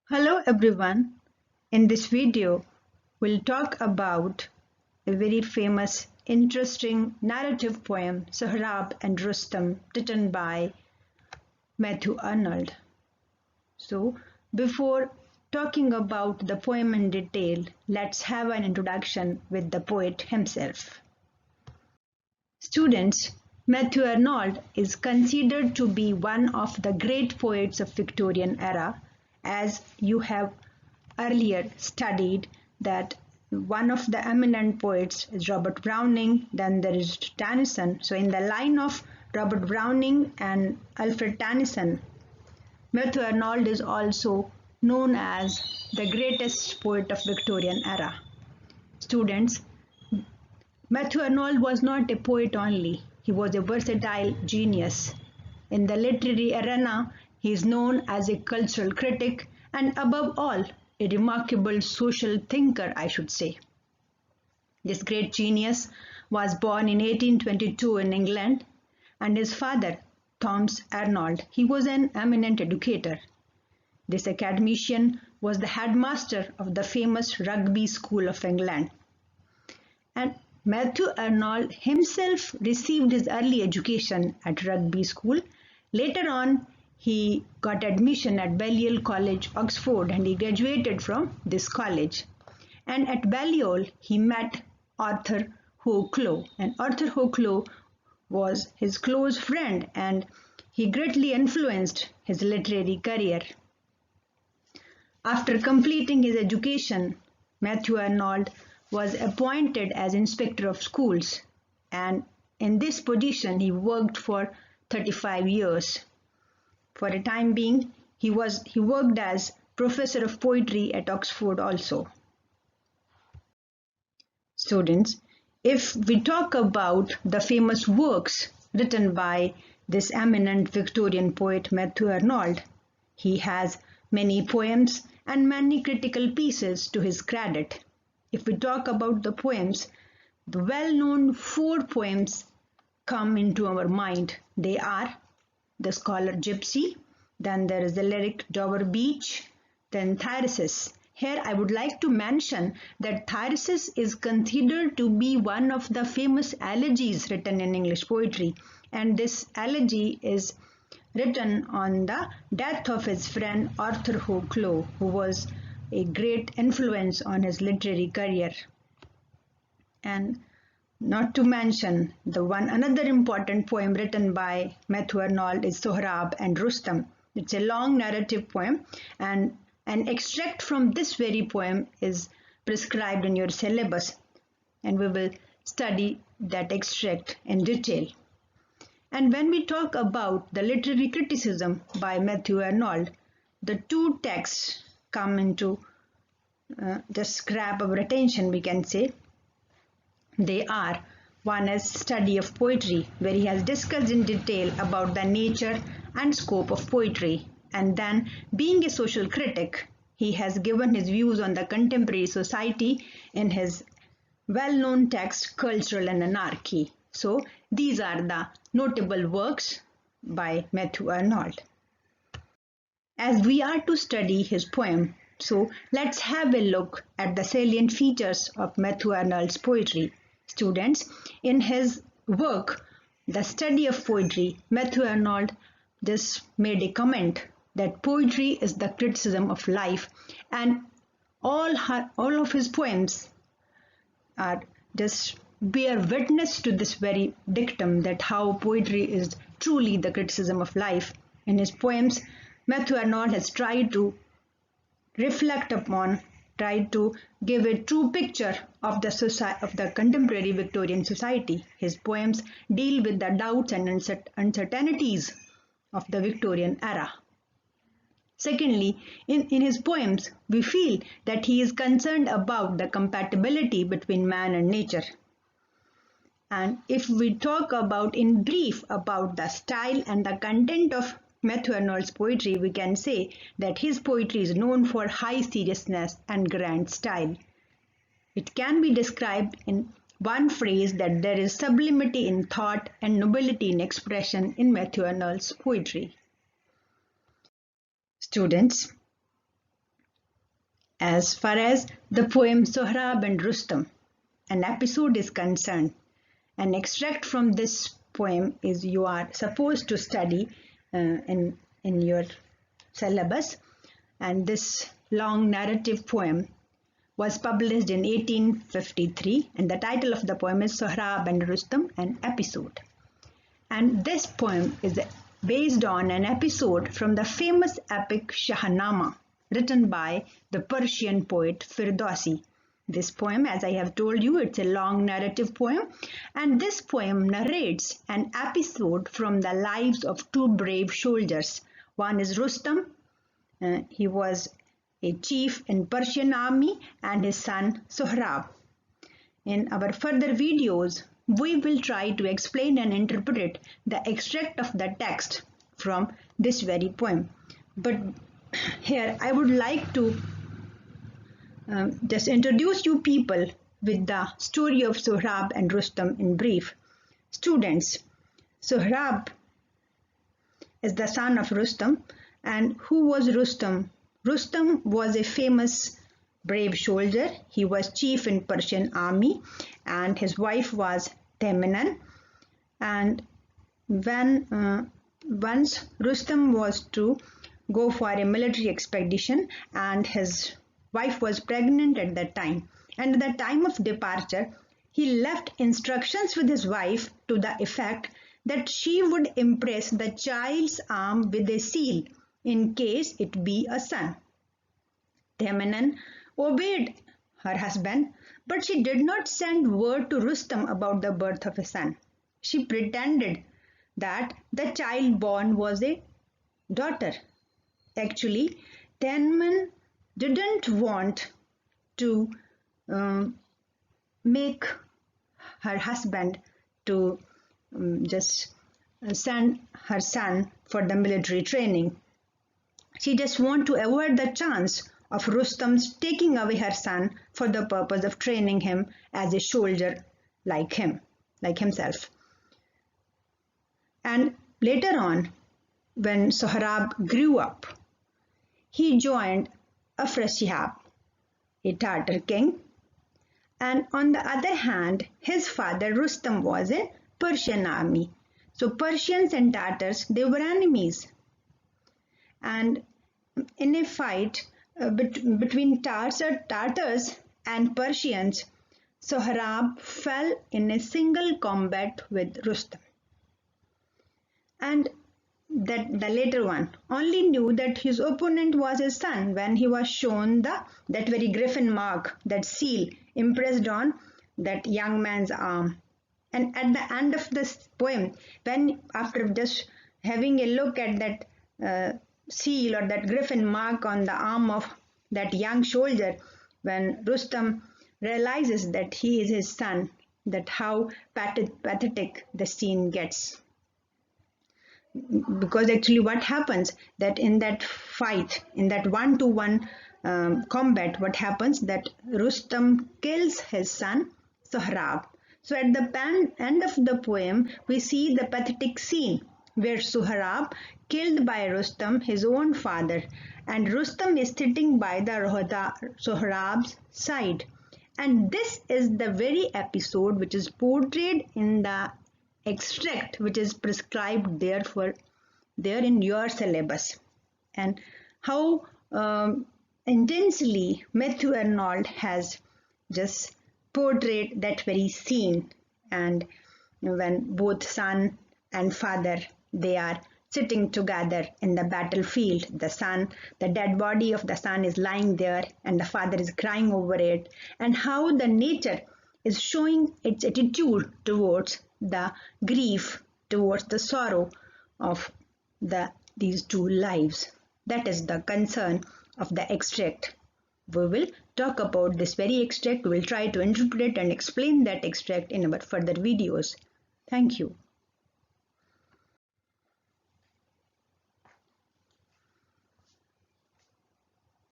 Hello everyone. In this video, we'll talk about a very famous, interesting narrative poem, Sohrab and Rustam, written by Matthew Arnold. So, before talking about the poem in detail, let's have an introduction with the poet himself. Students, Matthew Arnold is considered to be one of the great poets of Victorian era, as you have earlier studied that one of the eminent poets is Robert Browning, then there is Tennyson. So in the line of Robert Browning and Alfred Tennyson, Matthew Arnold is also known as the greatest poet of Victorian era. Students, Matthew Arnold was not a poet only, he was a versatile genius. In the literary arena, he is known as a cultural critic and above all, a remarkable social thinker, I should say. This great genius was born in 1822 in England, and his father, Thomas Arnold, he was an eminent educator. This academician was the headmaster of the famous Rugby School of England. And Matthew Arnold himself received his early education at Rugby School. Later on, he got admission at Balliol College, Oxford, and he graduated from this college. And at Balliol, he met Arthur Hochlau, and Arthur Hochlau was his close friend, and he greatly influenced his literary career. After completing his education, Matthew Arnold was appointed as inspector of schools, and in this position he worked for 35 years. For a time being, he worked as professor of poetry at Oxford also. Students, if we talk about the famous works written by this eminent Victorian poet Matthew Arnold, he has many poems and many critical pieces to his credit. If we talk about the poems, the well-known 4 poems come into our mind. They are The Scholar Gypsy, then there is the lyric Dover Beach, then Thyrsis. Here I would like to mention that Thyrsis is considered to be one of the famous elegies written in English poetry, and this elegy is written on the death of his friend Arthur Hochlau, who was a great influence on his literary career. And not to mention another important poem written by Matthew Arnold is Sohrab and Rustam. It's a long narrative poem, and an extract from this very poem is prescribed in your syllabus, and we will study that extract in detail. And when we talk about the literary criticism by Matthew Arnold, the 2 texts come into just grab our attention, we can say. They are, one is Study of Poetry, where he has discussed in detail about the nature and scope of poetry, and then being a social critic, he has given his views on the contemporary society in his well-known text Culture and Anarchy. So these are the notable works by Matthew Arnold. As we are to study his poem, so let's have a look at the salient features of Matthew Arnold's poetry. Students, in his work, The Study of Poetry, Matthew Arnold just made a comment that poetry is the criticism of life, and all of his poems are just bear witness to this very dictum, that how poetry is truly the criticism of life. In his poems, Matthew Arnold has tried to reflect upon, tried to give a true picture of the contemporary Victorian society. His poems deal with the doubts and uncertainties of the Victorian era. Secondly, in his poems, we feel that he is concerned about the compatibility between man and nature. And if we talk about in brief about the style and the content of Matthew Arnold's poetry, we can say that his poetry is known for high seriousness and grand style. It can be described in one phrase that there is sublimity in thought and nobility in expression in Matthew Arnold's poetry. Students, As far as the poem Sohrab and Rustam, an episode is concerned, an extract from this poem is you are supposed to study in your syllabus, and this long narrative poem was published in 1853, and the title of the poem is Sohrab and Rustam, an episode. And this poem is based on an episode from the famous epic Shahnameh, written by the Persian poet Firdausi. This poem, as I have told you, it's a long narrative poem, and this poem narrates an episode from the lives of two brave soldiers. One is Rustam. He was a chief in Persian army, and his son Sohrab. In our further videos, we will try to explain and interpret the extract of the text from this very poem. But here I would like to just introduce you people with the story of Sohrab and Rustam in brief. Students, Sohrab is the son of Rustam. And who was Rustam? Rustam was a famous brave soldier. He was chief in Persian army, and his wife was Teminan. And when once Rustam was to go for a military expedition, and his wife was pregnant at that time, and at the time of departure he left instructions with his wife to the effect that she would impress the child's arm with a seal in case it be a son. Teminan obeyed her husband, but she did not send word to Rustam about the birth of a son. She pretended that the child born was a daughter. Actually, Teminan didn't want to make her husband to just send her son for the military training. She just wanted to avoid the chance of Rustam's taking away her son for the purpose of training him as a soldier like himself. And later on, when Sohrab grew up, he joined Afrasiyab, a Tartar king, and on the other hand, his father Rustam was in Persian army. So Persians and Tartars, they were enemies. And in a fight between Tartars and Persians, Sohrab fell in a single combat with Rustam. And that the later one only knew that his opponent was his son when he was shown that very griffin mark, that seal impressed on that young man's arm. And at the end of this poem, when after just having a look at that seal or that griffin mark on the arm of that young soldier, when Rustam realizes that he is his son, that how pathetic the scene gets. Because actually what happens that in that fight, in that one-to-one combat, what happens that Rustam kills his son Sohrab. So at the end of the poem, we see the pathetic scene where Sohrab killed by Rustam, his own father, and Rustam is sitting by the Sohrab's side. And this is the very episode which is portrayed in the extract which is prescribed there in your syllabus. And how intensely Matthew Arnold has just portrayed that very scene, and when both son and father, they are sitting together in the battlefield. The dead body of the son is lying there and the father is crying over it, and how the nature is showing its attitude towards the grief, towards the sorrow of these two lives. That is the concern of the extract. We will talk about this very extract. We will try to interpret and explain that extract in our further videos. Thank you.